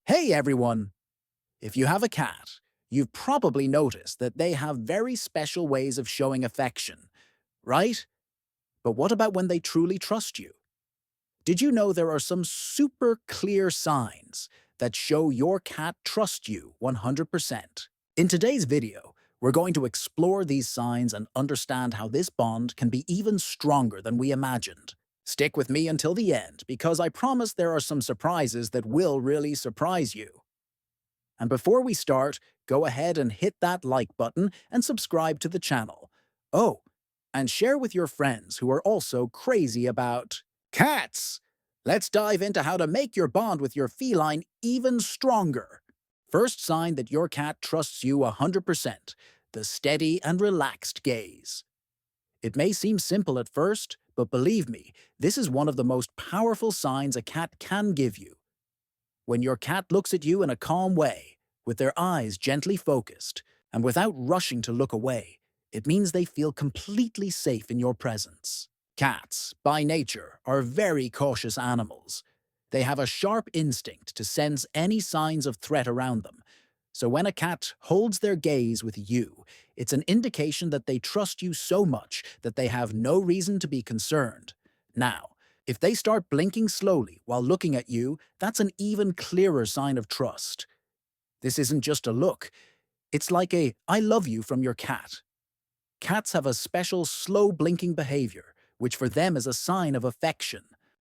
Hey everyone! If you have a cat, you've probably noticed that they have very special ways of showing affection, right? But what about when they truly trust you? Did you know there are some super clear signs that show your cat trusts you 100%? In today's video, we're going to explore these signs and understand how this bond can be even stronger than we imagined. Stick with me until the end because I promise there are some surprises that will really surprise you. And before we start, go ahead and hit that like button and subscribe to the channel. Oh, and share with your friends who are also crazy about cats. Let's dive into how to make your bond with your feline even stronger. First sign that your cat trusts you 100%, the steady and relaxed gaze. It may seem simple at first, but believe me, this is one of the most powerful signs a cat can give you. When your cat looks at you in a calm way, with their eyes gently focused, and without rushing to look away, it means they feel completely safe in your presence. Cats, by nature, are very cautious animals. They have a sharp instinct to sense any signs of threat around them. So when a cat holds their gaze with you, it's an indication that they trust you so much that they have no reason to be concerned. Now, if they start blinking slowly while looking at you, that's an even clearer sign of trust. This isn't just a look. It's like a "I love you" from your cat. Cats have a special slow blinking behavior, which for them is a sign of affection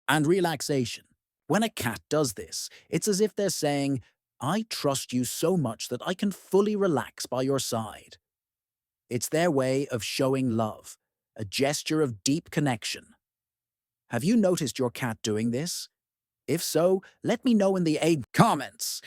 and relaxation. When a cat does this, it's as if they're saying, "I trust you so much that I can fully relax by your side." It's their way of showing love, a gesture of deep connection. Have you noticed your cat doing this? If so, let me know in the comments.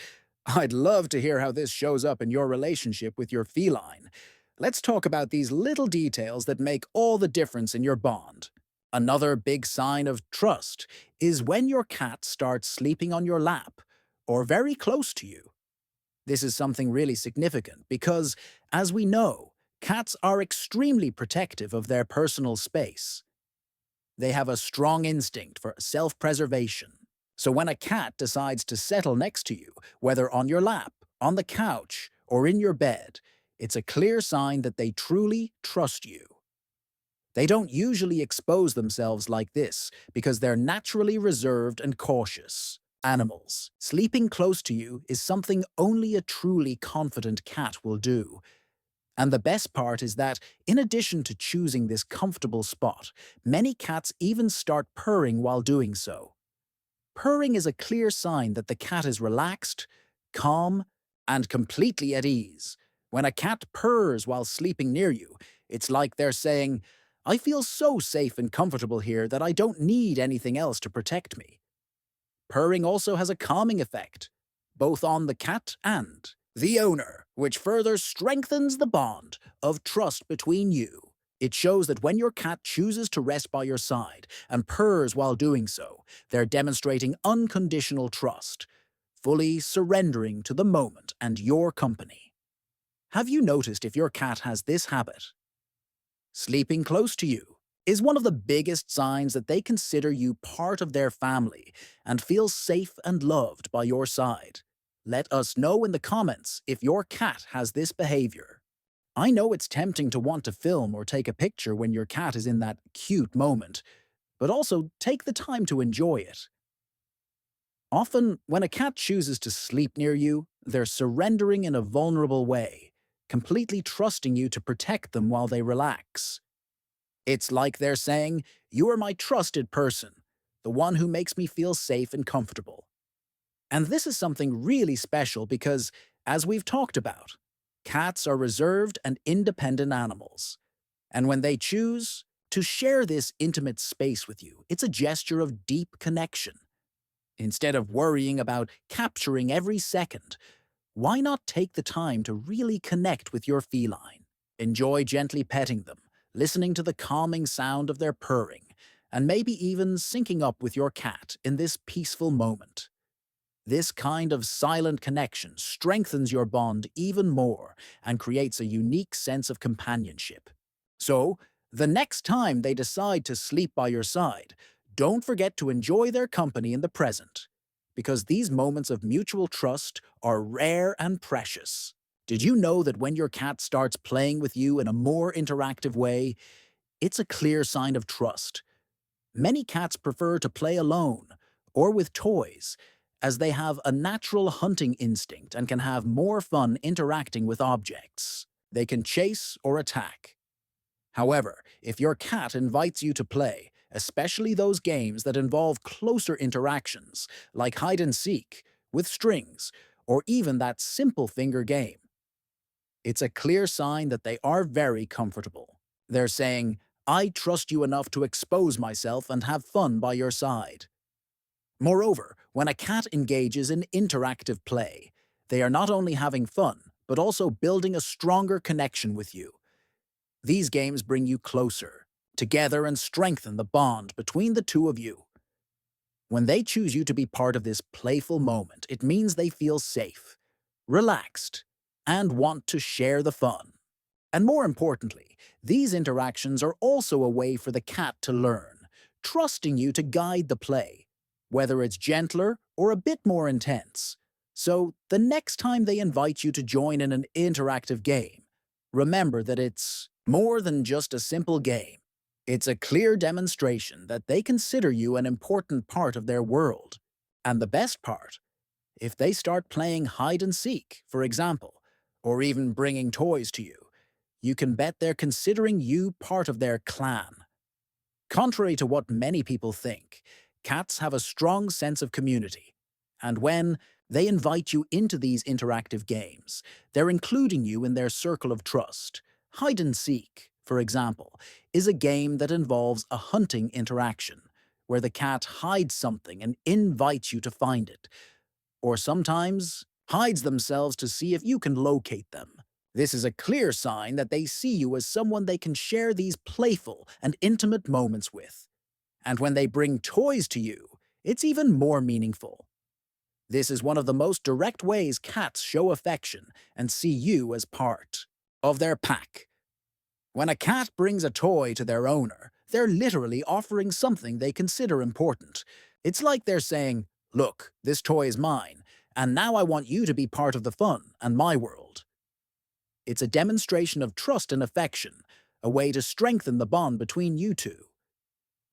I'd love to hear how this shows up in your relationship with your feline. Let's talk about these little details that make all the difference in your bond. Another big sign of trust is when your cat starts sleeping on your lap or very close to you. This is something really significant because, as we know, cats are extremely protective of their personal space. They have a strong instinct for self-preservation. So when a cat decides to settle next to you, whether on your lap, on the couch, or in your bed, it's a clear sign that they truly trust you. They don't usually expose themselves like this because they're naturally reserved and cautious. Animals. Sleeping close to you is something only a truly confident cat will do. And the best part is that, in addition to choosing this comfortable spot, many cats even start purring while doing so. Purring is a clear sign that the cat is relaxed, calm, and completely at ease. When a cat purrs while sleeping near you, it's like they're saying, "I feel so safe and comfortable here that I don't need anything else to protect me." Purring also has a calming effect, both on the cat and the owner, which further strengthens the bond of trust between you. It shows that when your cat chooses to rest by your side and purrs while doing so, they're demonstrating unconditional trust, fully surrendering to the moment and your company. Have you noticed if your cat has this habit? Sleeping close to you is one of the biggest signs that they consider you part of their family and feel safe and loved by your side. Let us know in the comments if your cat has this behavior. I know it's tempting to want to film or take a picture when your cat is in that cute moment, but also take the time to enjoy it. Often, when a cat chooses to sleep near you, they're surrendering in a vulnerable way, completely trusting you to protect them while they relax. It's like they're saying, "You are my trusted person, the one who makes me feel safe and comfortable." And this is something really special because, as we've talked about, cats are reserved and independent animals. And when they choose to share this intimate space with you, it's a gesture of deep connection. Instead of worrying about capturing every second, why not take the time to really connect with your feline? Enjoy gently petting them, listening to the calming sound of their purring, and maybe even syncing up with your cat in this peaceful moment. This kind of silent connection strengthens your bond even more and creates a unique sense of companionship. So, the next time they decide to sleep by your side, don't forget to enjoy their company in the present. because these moments of mutual trust are rare and precious. Did you know that when your cat starts playing with you in a more interactive way, it's a clear sign of trust? Many cats prefer to play alone or with toys, as they have a natural hunting instinct and can have more fun interacting with objects. They can chase or attack. However, if your cat invites you to play, especially those games that involve closer interactions, like hide and seek, with strings, or even that simple finger game, it's a clear sign that they are very comfortable. They're saying, I trust you enough to expose myself and have fun by your side. Moreover, when a cat engages in interactive play, they are not only having fun, but also building a stronger connection with you. These games bring you closer, together, and strengthen the bond between the two of you. When they choose you to be part of this playful moment, it means they feel safe, relaxed, and want to share the fun. And more importantly, these interactions are also a way for the cat to learn, trusting you to guide the play, whether it's gentler or a bit more intense. So, the next time they invite you to join in an interactive game, remember that it's more than just a simple game. It's a clear demonstration that they consider you an important part of their world. And the best part, if they start playing hide and seek, for example, or even bringing toys to you, you can bet they're considering you part of their clan. Contrary to what many people think, cats have a strong sense of community. And when they invite you into these interactive games, they're including you in their circle of trust. Hide and seek, for example, is a game that involves a hunting interaction, where the cat hides something and invites you to find it, or sometimes hides themselves to see if you can locate them. This is a clear sign that they see you as someone they can share these playful and intimate moments with. And when they bring toys to you, it's even more meaningful. This is one of the most direct ways cats show affection and see you as part of their pack. When a cat brings a toy to their owner, they're literally offering something they consider important. It's like they're saying, look, this toy is mine, and now I want you to be part of the fun and my world. It's a demonstration of trust and affection, a way to strengthen the bond between you two.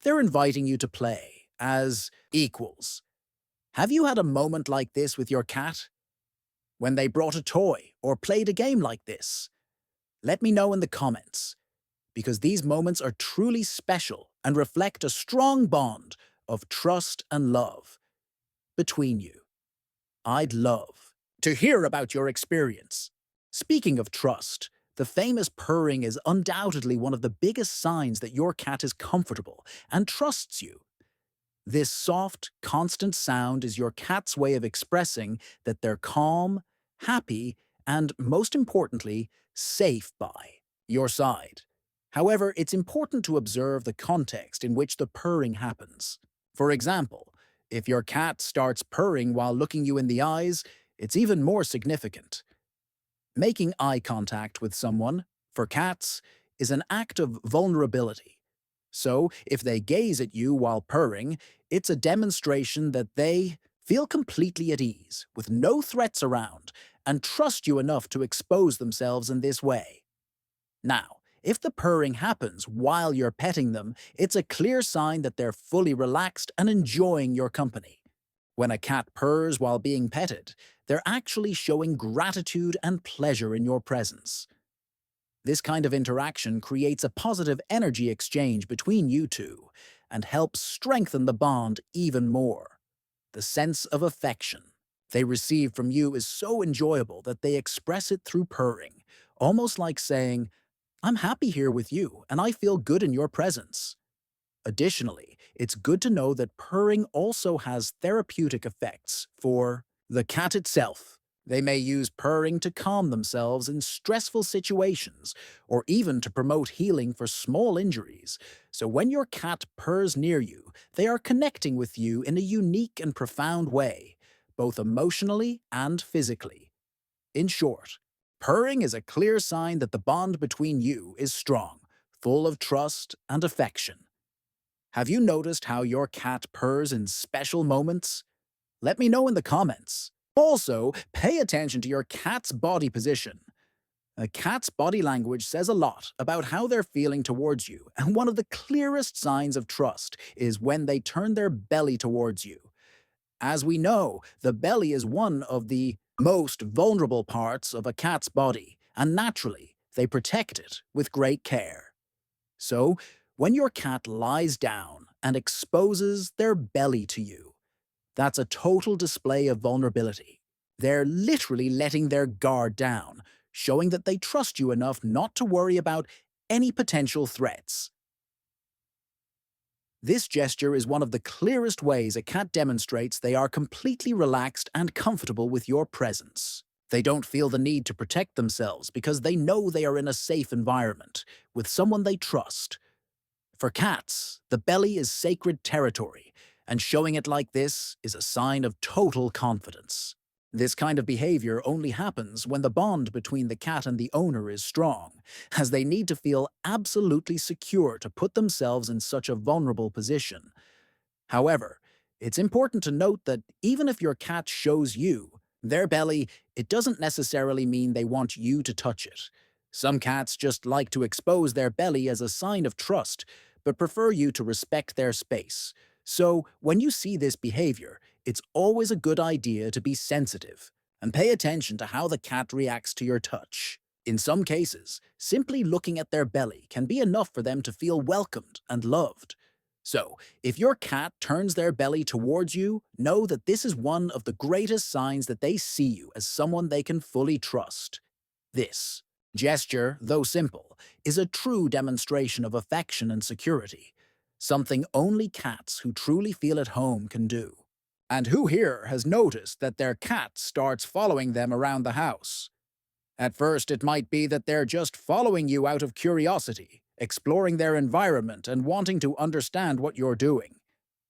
They're inviting you to play as equals. Have you had a moment like this with your cat? When they brought a toy or played a game like this? Let me know in the comments, because these moments are truly special and reflect a strong bond of trust and love between you. I'd love to hear about your experience. Speaking of trust, the famous purring is undoubtedly one of the biggest signs that your cat is comfortable and trusts you. This soft, constant sound is your cat's way of expressing that they're calm, happy, and, most importantly, safe by your side. However, it's important to observe the context in which the purring happens. For example, if your cat starts purring while looking you in the eyes, it's even more significant. Making eye contact with someone, for cats, is an act of vulnerability. So, if they gaze at you while purring, it's a demonstration that they feel completely at ease, with no threats around, and trust you enough to expose themselves in this way. Now, if the purring happens while you're petting them, it's a clear sign that they're fully relaxed and enjoying your company. When a cat purrs while being petted, they're actually showing gratitude and pleasure in your presence. This kind of interaction creates a positive energy exchange between you two and helps strengthen the bond even more. The sense of affection they receive from you is so enjoyable that they express it through purring, almost like saying, I'm happy here with you and I feel good in your presence. Additionally, it's good to know that purring also has therapeutic effects for the cat itself. They may use purring to calm themselves in stressful situations or even to promote healing for small injuries. So when your cat purrs near you, they are connecting with you in a unique and profound way, both emotionally and physically. In short, purring is a clear sign that the bond between you is strong, full of trust and affection. Have you noticed how your cat purrs in special moments? Let me know in the comments. Also, pay attention to your cat's body position. A cat's body language says a lot about how they're feeling towards you, and one of the clearest signs of trust is when they turn their belly towards you. As we know, the belly is one of the most vulnerable parts of a cat's body, and naturally, they protect it with great care. So, when your cat lies down and exposes their belly to you, that's a total display of vulnerability. They're literally letting their guard down, showing that they trust you enough not to worry about any potential threats. This gesture is one of the clearest ways a cat demonstrates they are completely relaxed and comfortable with your presence. They don't feel the need to protect themselves because they know they are in a safe environment, with someone they trust. For cats, the belly is sacred territory, and showing it like this is a sign of total confidence. This kind of behavior only happens when the bond between the cat and the owner is strong, as they need to feel absolutely secure to put themselves in such a vulnerable position. However, it's important to note that even if your cat shows you their belly, it doesn't necessarily mean they want you to touch it. Some cats just like to expose their belly as a sign of trust, but prefer you to respect their space. So, when you see this behavior, it's always a good idea to be sensitive and pay attention to how the cat reacts to your touch. In some cases, simply looking at their belly can be enough for them to feel welcomed and loved. So, if your cat turns their belly towards you, know that this is one of the greatest signs that they see you as someone they can fully trust. This gesture, though simple, is a true demonstration of affection and security, something only cats who truly feel at home can do. And who here has noticed that their cat starts following them around the house? At first, it might be that they're just following you out of curiosity, exploring their environment and wanting to understand what you're doing.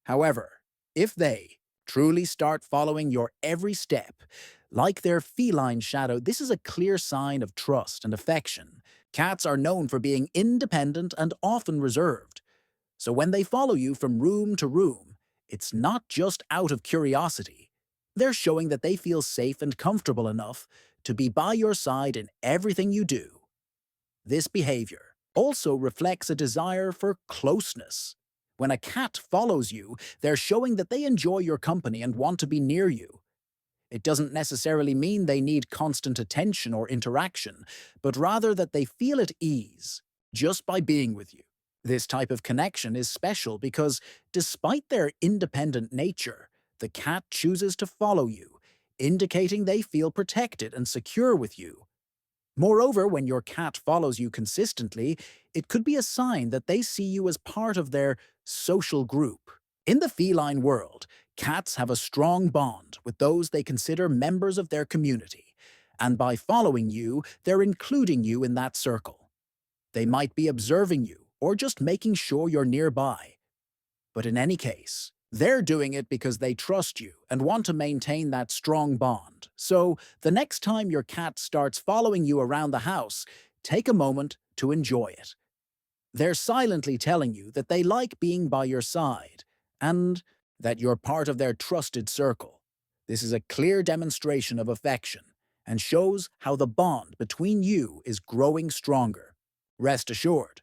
However, if they truly start following your every step, like their feline shadow, this is a clear sign of trust and affection. Cats are known for being independent and often reserved. So when they follow you from room to room, it's not just out of curiosity. They're showing that they feel safe and comfortable enough to be by your side in everything you do. This behavior also reflects a desire for closeness. When a cat follows you, they're showing that they enjoy your company and want to be near you. It doesn't necessarily mean they need constant attention or interaction, but rather that they feel at ease just by being with you. This type of connection is special because, despite their independent nature, the cat chooses to follow you, indicating they feel protected and secure with you. Moreover, when your cat follows you consistently, it could be a sign that they see you as part of their social group. In the feline world, cats have a strong bond with those they consider members of their community, and by following you, they're including you in that circle. They might be observing you or just making sure you're nearby. But in any case, they're doing it because they trust you and want to maintain that strong bond. So, the next time your cat starts following you around the house, take a moment to enjoy it. They're silently telling you that they like being by your side and that you're part of their trusted circle. This is a clear demonstration of affection and shows how the bond between you is growing stronger. Rest assured,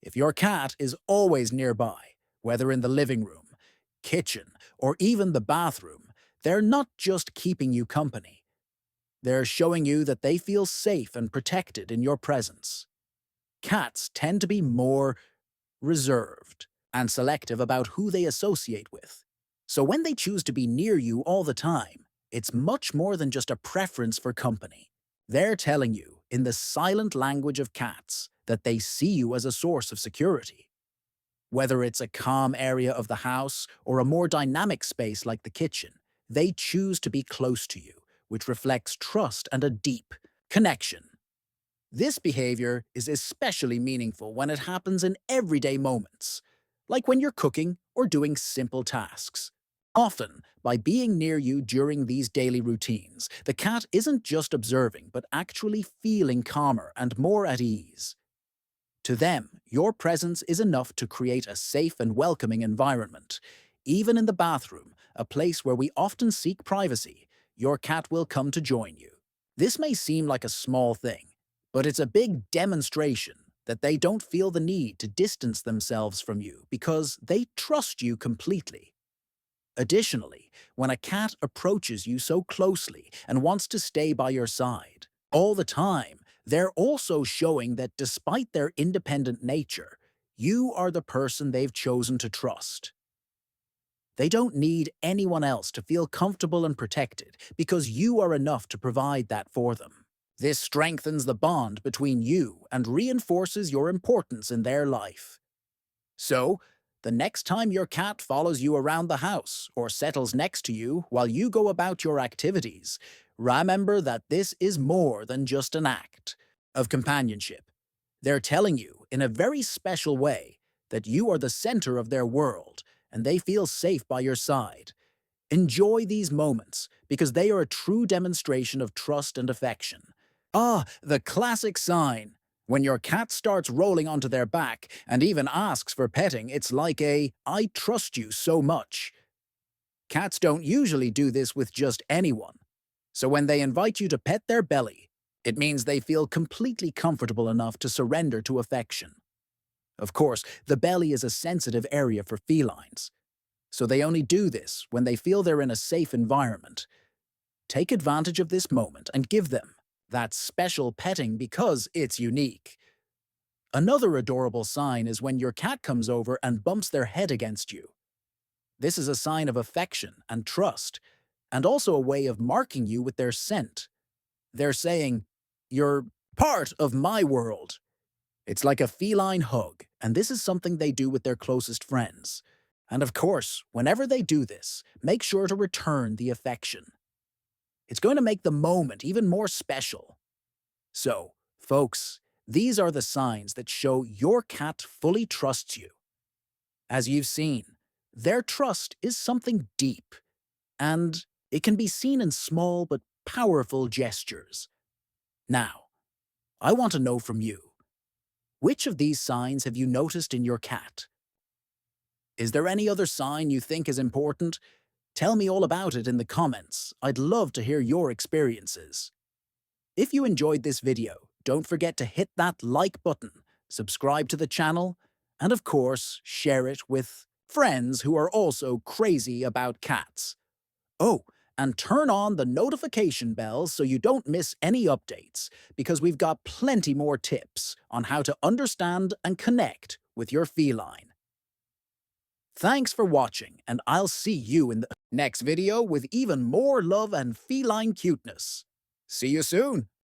if your cat is always nearby, whether in the living room, kitchen, or even the bathroom, they're not just keeping you company. They're showing you that they feel safe and protected in your presence. Cats tend to be more reserved and selective about who they associate with. So when they choose to be near you all the time, it's much more than just a preference for company. They're telling you, in the silent language of cats, that they see you as a source of security. Whether it's a calm area of the house or a more dynamic space like the kitchen, they choose to be close to you, which reflects trust and a deep connection. This behavior is especially meaningful when it happens in everyday moments, like when you're cooking or doing simple tasks. Often, by being near you during these daily routines, the cat isn't just observing but actually feeling calmer and more at ease. To them, your presence is enough to create a safe and welcoming environment. Even in the bathroom, a place where we often seek privacy, your cat will come to join you. This may seem like a small thing, but it's a big demonstration that they don't feel the need to distance themselves from you because they trust you completely. Additionally, when a cat approaches you so closely and wants to stay by your side all the time, they're also showing that despite their independent nature, you are the person they've chosen to trust. They don't need anyone else to feel comfortable and protected because you are enough to provide that for them. This strengthens the bond between you and reinforces your importance in their life. So, the next time your cat follows you around the house or settles next to you while you go about your activities, remember that this is more than just an act of companionship. They're telling you, in a very special way, that you are the center of their world and they feel safe by your side. Enjoy these moments because they are a true demonstration of trust and affection. Ah, the classic sign. When your cat starts rolling onto their back and even asks for petting, it's like a, "I trust you so much." Cats don't usually do this with just anyone. So when they invite you to pet their belly, it means they feel completely comfortable enough to surrender to affection. Of course, the belly is a sensitive area for felines, so they only do this when they feel they're in a safe environment. Take advantage of this moment and give them that special petting because it's unique. Another adorable sign is when your cat comes over and bumps their head against you. This is a sign of affection and trust, and also a way of marking you with their scent. They're saying, "You're part of my world." It's like a feline hug, and this is something they do with their closest friends. And of course, whenever they do this, make sure to return the affection. It's going to make the moment even more special. So, folks, these are the signs that show your cat fully trusts you. As you've seen, their trust is something deep, and it can be seen in small but powerful gestures. Now, I want to know from you, which of these signs have you noticed in your cat? Is there any other sign you think is important? Tell me all about it in the comments. I'd love to hear your experiences. If you enjoyed this video, don't forget to hit that like button, subscribe to the channel, and of course, share it with friends who are also crazy about cats. Oh, and turn on the notification bell so you don't miss any updates, because we've got plenty more tips on how to understand and connect with your feline. Thanks for watching, and I'll see you in the next video with even more love and feline cuteness. See you soon!